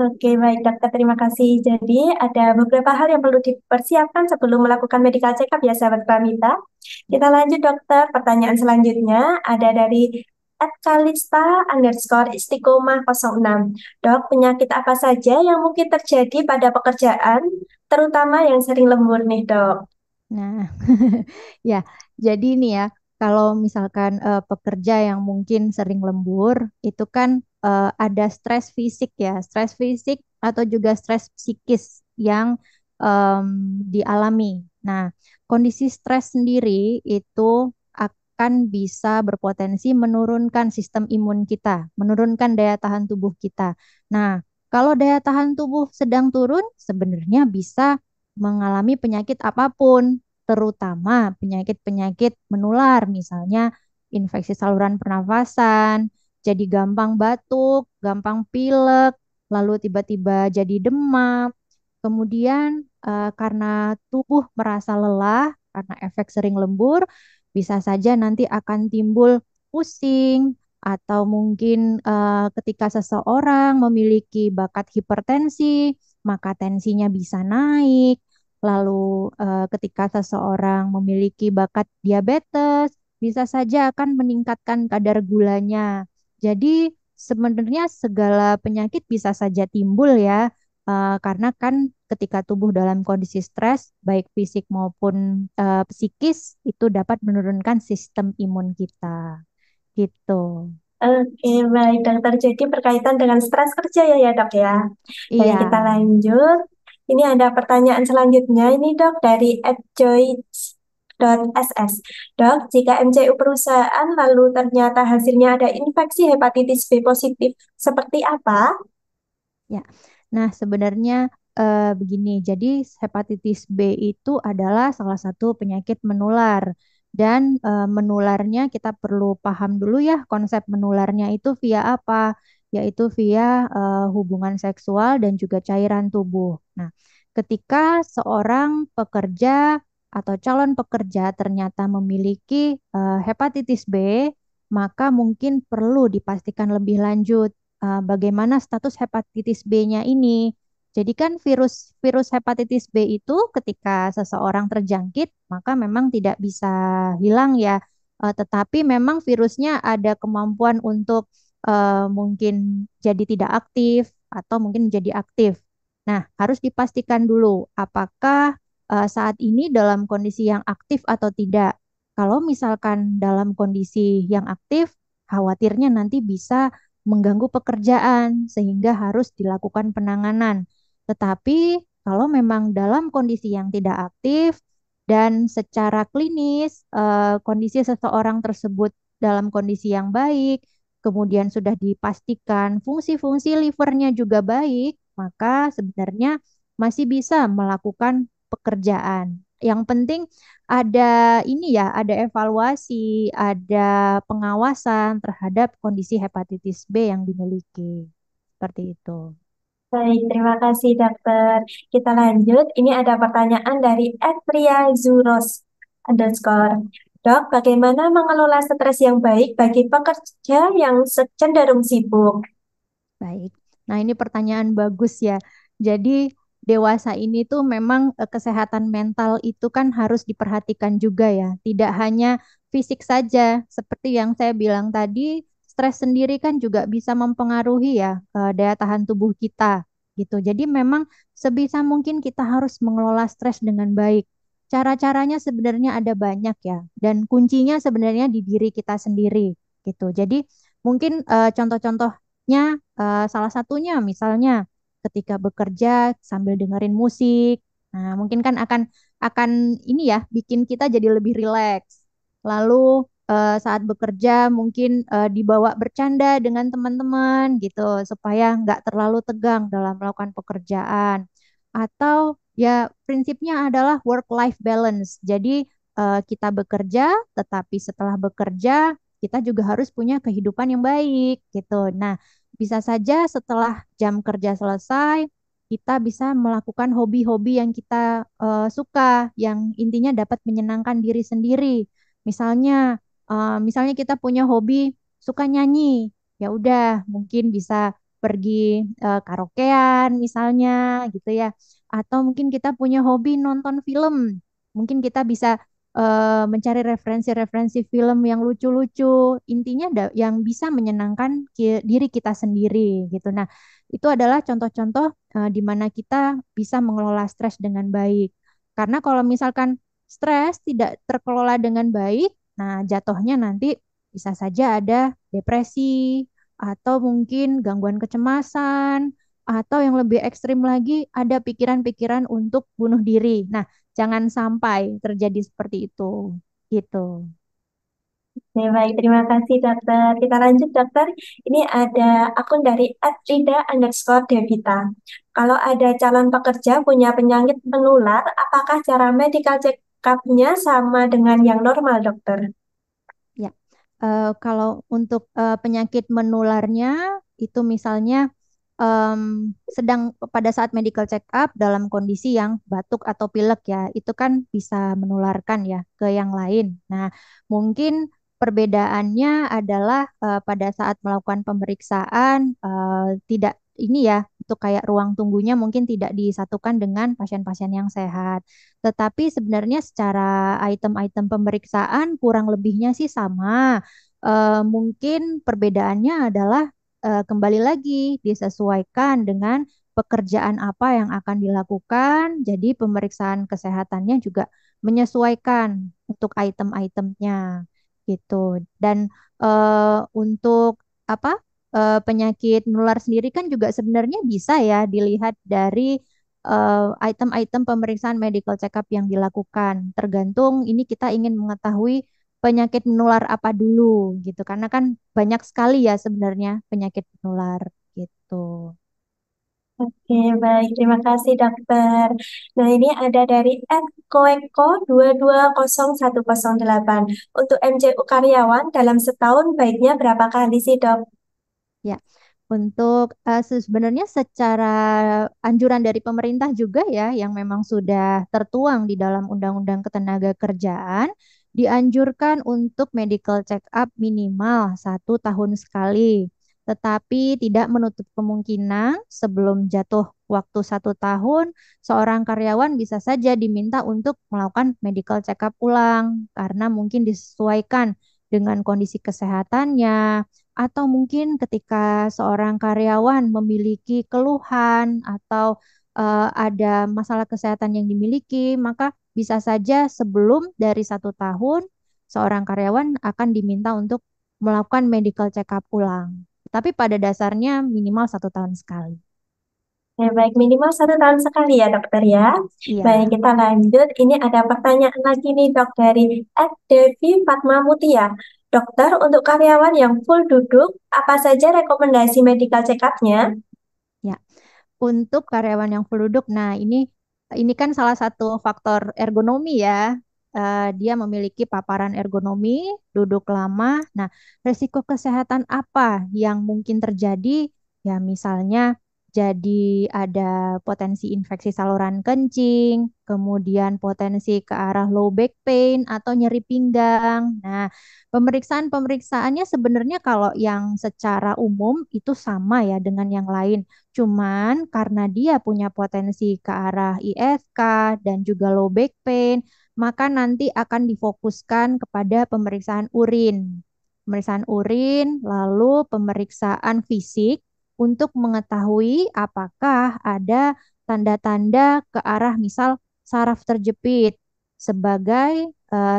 S1: Oke, baik dokter, terima kasih. Jadi ada beberapa hal yang perlu dipersiapkan sebelum melakukan medical check-up ya sahabat Pramita. Kita lanjut dokter, pertanyaan selanjutnya ada dari @kalista_istiqomah06. Dok, penyakit apa saja yang mungkin terjadi pada pekerjaan, terutama yang sering lembur nih dok?
S2: Nah, ya, jadi ini ya, kalau misalkan pekerja yang mungkin sering lembur, itu kan ada stres fisik ya, stres fisik atau juga stres psikis yang em, dialami. Nah, kondisi stres sendiri itu akan bisa berpotensi menurunkan sistem imun kita, menurunkan daya tahan tubuh kita. Nah, kalau daya tahan tubuh sedang turun, sebenarnya bisa mengalami penyakit apapun, terutama penyakit-penyakit menular, misalnya infeksi saluran pernafasan, jadi gampang batuk, gampang pilek, lalu tiba-tiba jadi demam. Kemudian karena tubuh merasa lelah, karena efek sering lembur, bisa saja nanti akan timbul pusing, atau mungkin ketika seseorang memiliki bakat hipertensi, maka tensinya bisa naik. Lalu ketika seseorang memiliki bakat diabetes, bisa saja akan meningkatkan kadar gulanya. Jadi sebenarnya segala penyakit bisa saja timbul ya, karena kan ketika tubuh dalam kondisi stres, baik fisik maupun psikis, itu dapat menurunkan sistem imun kita. Gitu.
S1: Oke, baik dokter. Jadi berkaitan dengan stres kerja ya dok ya. Baik,
S2: Iya.
S1: kita lanjut. Ini ada pertanyaan selanjutnya. Ini dok dari @joy.ss. Dok, jika MCU perusahaan lalu ternyata hasilnya ada infeksi hepatitis B positif, seperti apa?
S2: Ya, nah sebenarnya begini, jadi hepatitis B itu adalah salah satu penyakit menular dan menularnya kita perlu paham dulu ya konsep menularnya itu via apa, yaitu via hubungan seksual dan juga cairan tubuh. Nah, ketika seorang pekerja atau calon pekerja ternyata memiliki hepatitis B, maka mungkin perlu dipastikan lebih lanjut bagaimana status hepatitis B-nya ini. Jadi kan virus virus hepatitis B itu ketika seseorang terjangkit, maka memang tidak bisa hilang ya. Tetapi memang virusnya ada kemampuan untuk mungkin jadi tidak aktif atau mungkin menjadi aktif. Nah, harus dipastikan dulu apakah saat ini dalam kondisi yang aktif atau tidak. Kalau misalkan dalam kondisi yang aktif, khawatirnya nanti bisa mengganggu pekerjaan sehingga harus dilakukan penanganan. Tetapi kalau memang dalam kondisi yang tidak aktif dan secara klinis kondisi seseorang tersebut dalam kondisi yang baik, kemudian sudah dipastikan fungsi-fungsi livernya juga baik, maka sebenarnya masih bisa melakukan pekerjaan. Yang penting ada ini ya, ada evaluasi, ada pengawasan terhadap kondisi hepatitis B yang dimiliki. Seperti itu.
S1: Baik, terima kasih dokter. Kita lanjut. Ini ada pertanyaan dari @priazuros_. Dok, bagaimana mengelola stres yang baik bagi pekerja yang cenderung sibuk?
S2: Baik. Nah, ini pertanyaan bagus ya. Jadi, dewasa ini tuh memang kesehatan mental itu kan harus diperhatikan juga ya. Tidak hanya fisik saja. Seperti yang saya bilang tadi, stres sendiri kan juga bisa mempengaruhi ya daya tahan tubuh kita gitu. Jadi memang sebisa mungkin kita harus mengelola stres dengan baik. Cara-caranya sebenarnya ada banyak ya. Dan kuncinya sebenarnya di diri kita sendiri gitu. Jadi mungkin contoh-contohnya salah satunya misalnya ketika bekerja sambil dengerin musik. Nah, mungkin kan akan ini ya bikin kita jadi lebih rileks. Lalu saat bekerja mungkin dibawa bercanda dengan teman-teman gitu supaya nggak terlalu tegang dalam melakukan pekerjaan. Atau ya prinsipnya adalah work-life balance. Jadi kita bekerja, tetapi setelah bekerja kita juga harus punya kehidupan yang baik gitu. Nah, bisa saja setelah jam kerja selesai kita bisa melakukan hobi-hobi yang kita suka, yang intinya dapat menyenangkan diri sendiri. Misalnya kita punya hobi suka nyanyi, ya udah mungkin bisa pergi karaokean misalnya gitu ya. Atau mungkin kita punya hobi nonton film, mungkin kita bisa mencari referensi-referensi film yang lucu-lucu, intinya yang bisa menyenangkan diri kita sendiri gitu. Nah, itu adalah contoh-contoh di mana kita bisa mengelola stres dengan baik. Karena kalau misalkan stres tidak terkelola dengan baik, nah jatuhnya nanti bisa saja ada depresi atau mungkin gangguan kecemasan atau yang lebih ekstrim lagi ada pikiran-pikiran untuk bunuh diri. Nah, jangan sampai terjadi seperti itu. Gitu.
S1: Oke, baik, terima kasih dokter. Kita lanjut dokter. Ini ada akun dari @rida_devita. Kalau ada calon pekerja punya penyakit menular, apakah cara medical check-up-nya sama dengan yang normal dokter?
S2: Ya, kalau untuk penyakit menularnya itu misalnya sedang pada saat medical check up dalam kondisi yang batuk atau pilek ya, itu kan bisa menularkan ya ke yang lain. Nah, mungkin perbedaannya adalah pada saat melakukan pemeriksaan tidak ini ya, itu kayak ruang tunggunya mungkin tidak disatukan dengan pasien-pasien yang sehat. Tetapi sebenarnya secara item-item pemeriksaan kurang lebihnya sih sama. Mungkin perbedaannya adalah kembali lagi disesuaikan dengan pekerjaan apa yang akan dilakukan. Jadi pemeriksaan kesehatannya juga menyesuaikan untuk item-itemnya gitu. Dan untuk apa penyakit menular sendiri kan juga sebenarnya bisa ya dilihat dari item-item pemeriksaan medical check-up yang dilakukan. Tergantung ini kita ingin mengetahui penyakit menular apa dulu gitu. Karena kan banyak sekali ya sebenarnya penyakit menular gitu.
S1: Oke, baik. Terima kasih, dokter. Nah, ini ada dari @koeko220108. Untuk MCU karyawan dalam setahun baiknya berapa kali sih, dok?
S2: Ya, untuk sebenarnya secara anjuran dari pemerintah juga ya, yang memang sudah tertuang di dalam Undang-Undang Ketenagakerjaan, dianjurkan untuk medical check up minimal 1 tahun sekali. Tetapi tidak menutup kemungkinan sebelum jatuh waktu 1 tahun, seorang karyawan bisa saja diminta untuk melakukan medical check up ulang karena mungkin disesuaikan dengan kondisi kesehatannya atau mungkin ketika seorang karyawan memiliki keluhan atau ada masalah kesehatan yang dimiliki, maka bisa saja sebelum dari 1 tahun, seorang karyawan akan diminta untuk melakukan medical check-up ulang. Tapi pada dasarnya minimal 1 tahun sekali.
S1: Ya, baik. Minimal 1 tahun sekali ya, dokter ya. Baik,
S2: Iya.
S1: kita lanjut. Ini ada pertanyaan lagi nih, dok, dari @Devi Fatma Mutia. Dokter, untuk karyawan yang full duduk, apa saja rekomendasi medical check-up-nya?
S2: Ya, untuk karyawan yang full duduk, nah ini kan salah satu faktor ergonomi ya. Dia memiliki paparan ergonomi, duduk lama. Nah, resiko kesehatan apa yang mungkin terjadi? Ya, misalnya jadi ada potensi infeksi saluran kencing, kemudian potensi ke arah low back pain atau nyeri pinggang. Nah, pemeriksaannya sebenarnya kalau yang secara umum itu sama ya dengan yang lain. Cuman karena dia punya potensi ke arah ISK dan juga low back pain, maka nanti akan difokuskan kepada pemeriksaan urin. Pemeriksaan urin, lalu pemeriksaan fisik untuk mengetahui apakah ada tanda-tanda ke arah misal saraf terjepit sebagai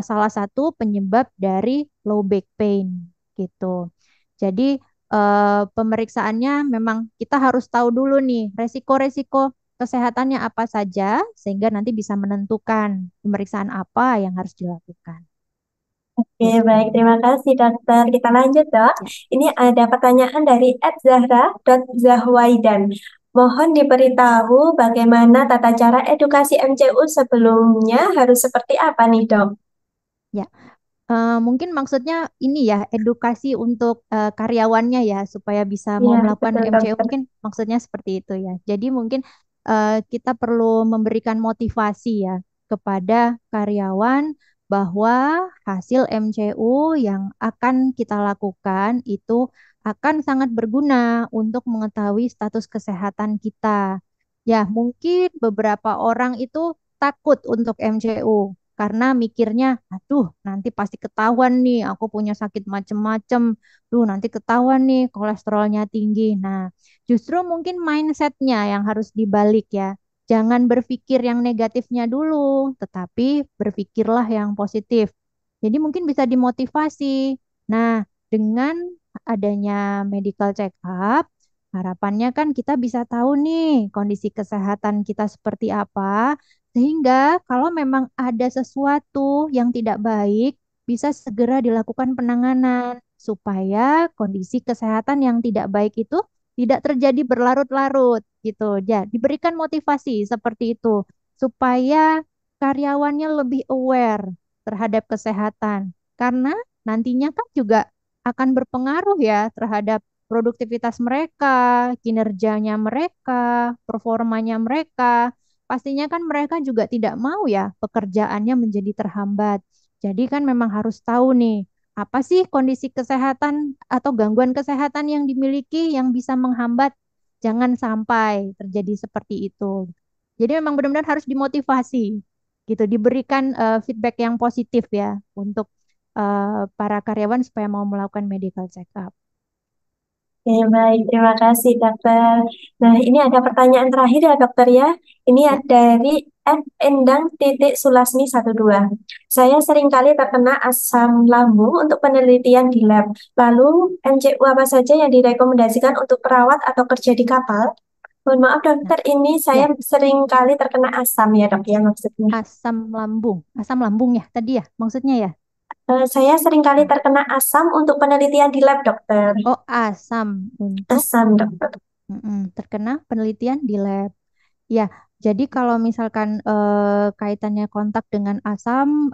S2: salah satu penyebab dari low back pain gitu. Jadi pemeriksaannya memang kita harus tahu dulu nih resiko-resiko kesehatannya apa saja sehingga nanti bisa menentukan pemeriksaan apa yang harus dilakukan.
S1: Oke,
S2: Gitu.
S1: baik. Terima kasih, Dokter. Kita lanjut, Dok.
S2: Ya.
S1: Ini ada pertanyaan dari @zahra.zahwaidan. Mohon diberitahu bagaimana tata cara edukasi MCU sebelumnya harus seperti apa nih, Dok?
S2: Ya. Mungkin maksudnya ini ya, edukasi untuk karyawannya ya, supaya bisa mau
S1: Iya,
S2: melakukan
S1: betul,
S2: MCU,
S1: Dokter.
S2: mungkin maksudnya seperti itu ya. Jadi mungkin kita perlu memberikan motivasi ya kepada karyawan bahwa hasil MCU yang akan kita lakukan itu akan sangat berguna untuk mengetahui status kesehatan kita. Ya, mungkin beberapa orang itu takut untuk MCU karena mikirnya, aduh nanti pasti ketahuan nih aku punya sakit macem-macem, duh nanti ketahuan nih kolesterolnya tinggi. Nah, justru mungkin mindsetnya yang harus dibalik ya. Jangan berpikir yang negatifnya dulu, tetapi berpikirlah yang positif. Jadi mungkin bisa dimotivasi. Nah, dengan adanya medical check up, harapannya kan kita bisa tahu nih kondisi kesehatan kita seperti apa, sehingga kalau memang ada sesuatu yang tidak baik, bisa segera dilakukan penanganan supaya kondisi kesehatan yang tidak baik itu tidak terjadi berlarut-larut gitu. Ya, diberikan motivasi seperti itu supaya karyawannya lebih aware terhadap kesehatan. Karena nantinya kan juga akan berpengaruh ya terhadap produktivitas mereka, kinerjanya mereka, performanya mereka. Pastinya kan mereka juga tidak mau ya pekerjaannya menjadi terhambat. Jadi kan memang harus tahu nih, apa sih kondisi kesehatan atau gangguan kesehatan yang dimiliki yang bisa menghambat. Jangan sampai terjadi seperti itu. Jadi memang benar-benar harus dimotivasi gitu, diberikan feedback yang positif ya untuk para karyawan supaya mau melakukan medical check up.
S1: Oke, baik. Terima kasih, Dokter. Nah, ini ada pertanyaan terakhir ya, Dokter ya. Ini
S2: Ya.
S1: dari @endang.sulasmi12. Saya seringkali terkena asam lambung untuk penelitian di lab. Lalu, MCU apa saja yang direkomendasikan untuk perawat atau kerja di kapal? Mohon maaf,
S2: Nah,
S1: Dokter, ini saya
S2: ya,
S1: seringkali terkena asam ya, Dok, ya maksudnya.
S2: asam lambung ya tadi ya maksudnya ya.
S1: Saya seringkali
S2: Nah,
S1: terkena asam untuk penelitian di lab, Dokter.
S2: oh, asam untuk
S1: Asam, Dokter.
S2: terkena penelitian di lab. Ya, jadi kalau misalkan kaitannya kontak dengan asam,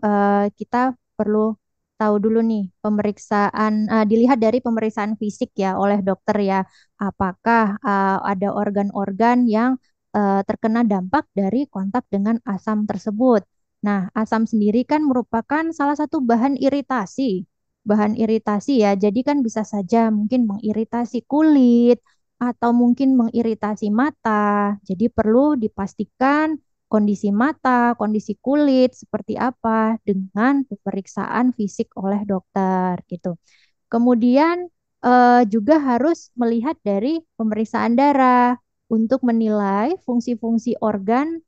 S2: kita perlu tahu dulu nih pemeriksaan, dilihat dari pemeriksaan fisik ya oleh dokter ya, apakah ada organ-organ yang terkena dampak dari kontak dengan asam tersebut. Nah, asam sendiri kan merupakan salah satu bahan iritasi ya, jadi kan bisa saja mungkin mengiritasi kulit atau mungkin mengiritasi mata. Jadi perlu dipastikan kondisi mata, kondisi kulit seperti apa dengan pemeriksaan fisik oleh dokter gitu. Kemudian juga harus melihat dari pemeriksaan darah untuk menilai fungsi-fungsi organ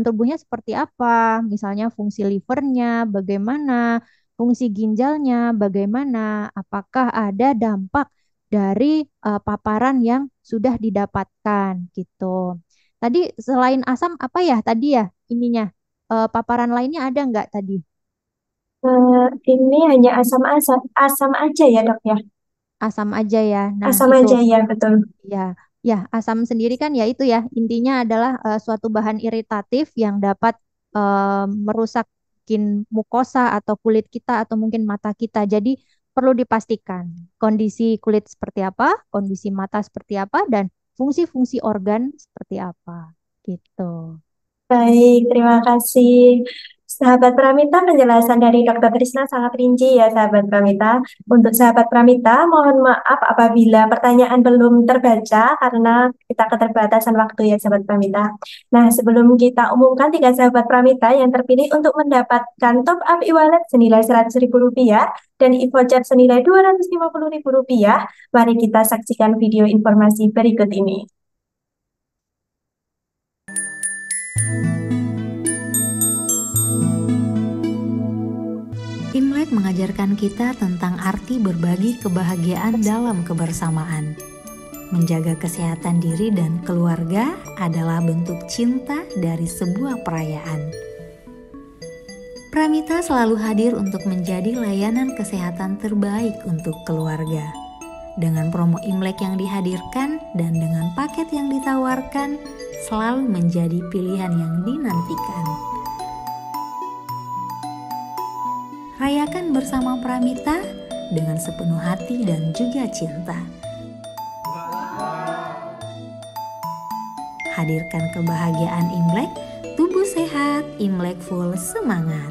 S2: tubuhnya seperti apa. Misalnya fungsi livernya bagaimana, fungsi ginjalnya bagaimana, apakah ada dampak dari paparan yang sudah didapatkan gitu. Tadi selain asam apa ya tadi ya ininya paparan lainnya ada nggak tadi?
S1: Ini hanya asam-asam, asam aja ya, Dok ya.
S2: Asam aja ya. Nah,
S1: Asam
S2: itu
S1: aja ya, betul.
S2: ya. Ya, asam sendiri kan ya itu ya. Intinya adalah suatu bahan iritatif yang dapat merusakin mukosa atau kulit kita atau mungkin mata kita. Jadi perlu dipastikan kondisi kulit seperti apa, kondisi mata seperti apa, dan fungsi-fungsi organ seperti apa. Gitu.
S1: Baik, terima kasih. Sahabat Pramita, penjelasan dari Dr. Trisna sangat rinci ya, sahabat Pramita. Untuk sahabat Pramita, mohon maaf apabila pertanyaan belum terbaca karena kita keterbatasan waktu ya, sahabat Pramita. Nah, sebelum kita umumkan 3 sahabat Pramita yang terpilih untuk mendapatkan top up e-wallet senilai Rp100.000 dan e-voucher senilai Rp250.000, mari kita saksikan video informasi berikut ini.
S3: Imlek mengajarkan kita tentang arti berbagi kebahagiaan dalam kebersamaan. Menjaga kesehatan diri dan keluarga adalah bentuk cinta dari sebuah perayaan. Pramita selalu hadir untuk menjadi layanan kesehatan terbaik untuk keluarga. Dengan promo Imlek yang dihadirkan dan dengan paket yang ditawarkan, selalu menjadi pilihan yang dinantikan. Rayakan bersama Pramita dengan sepenuh hati dan juga cinta. Hadirkan kebahagiaan Imlek, tubuh sehat, Imlek full semangat.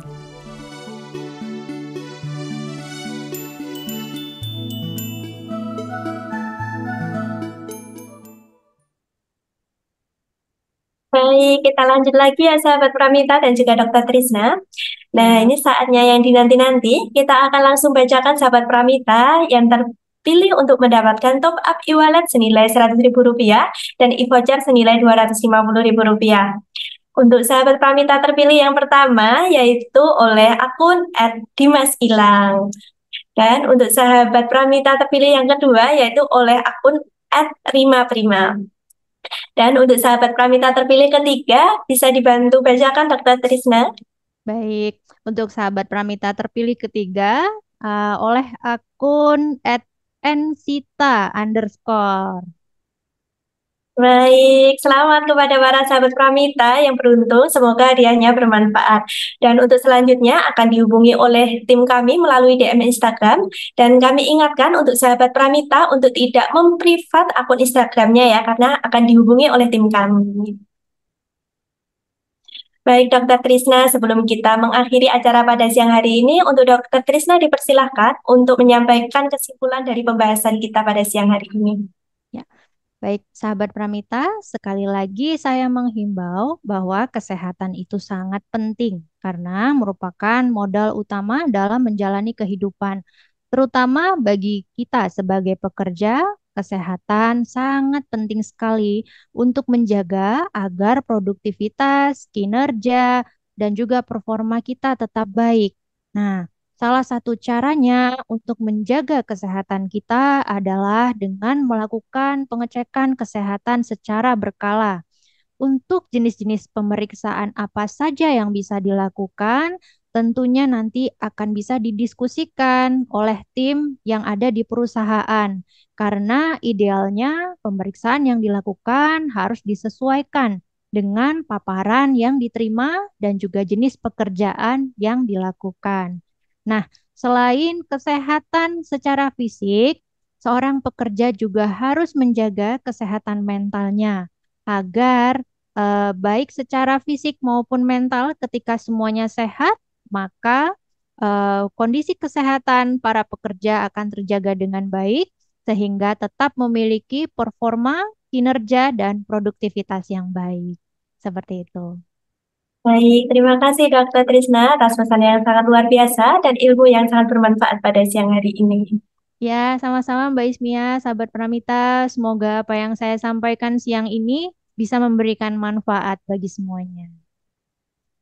S1: Baik, kita lanjut lagi ya sahabat Pramita dan juga Dokter Trisna. Nah, ini saatnya yang dinanti-nanti. Kita akan langsung bacakan sahabat Pramita yang terpilih untuk mendapatkan top up e-wallet senilai Rp100.000 dan e-voucher senilai Rp250.000. Untuk sahabat Pramita terpilih yang pertama yaitu oleh akun @dimaskilang. Dan untuk sahabat Pramita terpilih yang kedua yaitu oleh akun @rimaprima. Dan untuk sahabat Pramita terpilih ketiga, bisa dibantu bacakan Dokter Trisna.
S2: Baik, untuk sahabat Pramita terpilih ketiga oleh akun @ensita_.
S1: Baik, selamat kepada para sahabat Pramita yang beruntung. Semoga hadiahnya bermanfaat. Dan untuk selanjutnya akan dihubungi oleh tim kami melalui DM Instagram. Dan kami ingatkan untuk sahabat Pramita untuk tidak memprivat akun Instagramnya ya, karena akan dihubungi oleh tim kami. Baik, Dokter Trisna, sebelum kita mengakhiri acara pada siang hari ini, untuk Dokter Trisna dipersilahkan untuk menyampaikan kesimpulan dari pembahasan kita pada siang hari ini.
S2: Ya, baik sahabat Pramita, sekali lagi saya menghimbau bahwa kesehatan itu sangat penting karena merupakan modal utama dalam menjalani kehidupan, terutama bagi kita sebagai pekerja. Kesehatan sangat penting sekali untuk menjaga agar produktivitas, kinerja, dan juga performa kita tetap baik. Nah, salah satu caranya untuk menjaga kesehatan kita adalah dengan melakukan pengecekan kesehatan secara berkala. Untuk jenis-jenis pemeriksaan apa saja yang bisa dilakukan, tentunya nanti akan bisa didiskusikan oleh tim yang ada di perusahaan. Karena idealnya pemeriksaan yang dilakukan harus disesuaikan dengan paparan yang diterima dan juga jenis pekerjaan yang dilakukan. Nah, selain kesehatan secara fisik, seorang pekerja juga harus menjaga kesehatan mentalnya agar baik secara fisik maupun mental ketika semuanya sehat, maka kondisi kesehatan para pekerja akan terjaga dengan baik sehingga tetap memiliki performa, kinerja, dan produktivitas yang baik. Seperti itu.
S1: Baik, terima kasih Dokter Trisna atas pesan yang sangat luar biasa dan ilmu yang sangat bermanfaat pada siang hari ini.
S2: Ya, sama-sama Mbak Ismia, sahabat Pramita. Semoga apa yang saya sampaikan siang ini bisa memberikan manfaat bagi semuanya.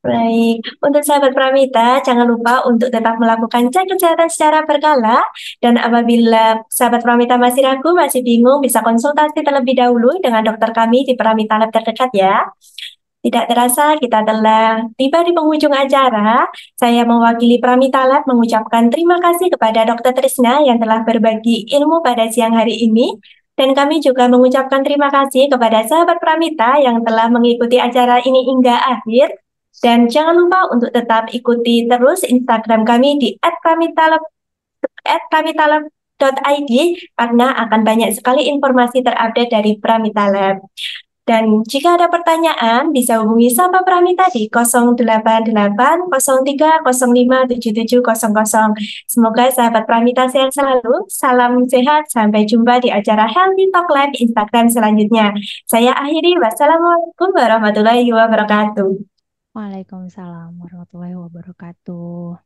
S1: Baik, untuk sahabat Pramita, jangan lupa untuk tetap melakukan cek kesehatan secara berkala. Dan apabila sahabat Pramita masih ragu, masih bingung, bisa konsultasi terlebih dahulu dengan dokter kami di Pramita Lab terdekat ya. Tidak terasa kita telah tiba di penghujung acara. Saya mewakili Pramita Lab mengucapkan terima kasih kepada Dokter Trisna yang telah berbagi ilmu pada siang hari ini. Dan kami juga mengucapkan terima kasih kepada sahabat Pramita yang telah mengikuti acara ini hingga akhir. Dan jangan lupa untuk tetap ikuti terus Instagram kami di @pramitalab.id karena akan banyak sekali informasi terupdate dari Pramita Lab. Dan jika ada pertanyaan, bisa hubungi Sapa Pramita di 088 0305 7700. Semoga sahabat Pramita sehat selalu. Salam sehat, sampai jumpa di acara Healthy Talk Live Instagram selanjutnya. Saya akhiri, wassalamualaikum warahmatullahi wabarakatuh.
S2: Waalaikumsalam warahmatullahi wabarakatuh.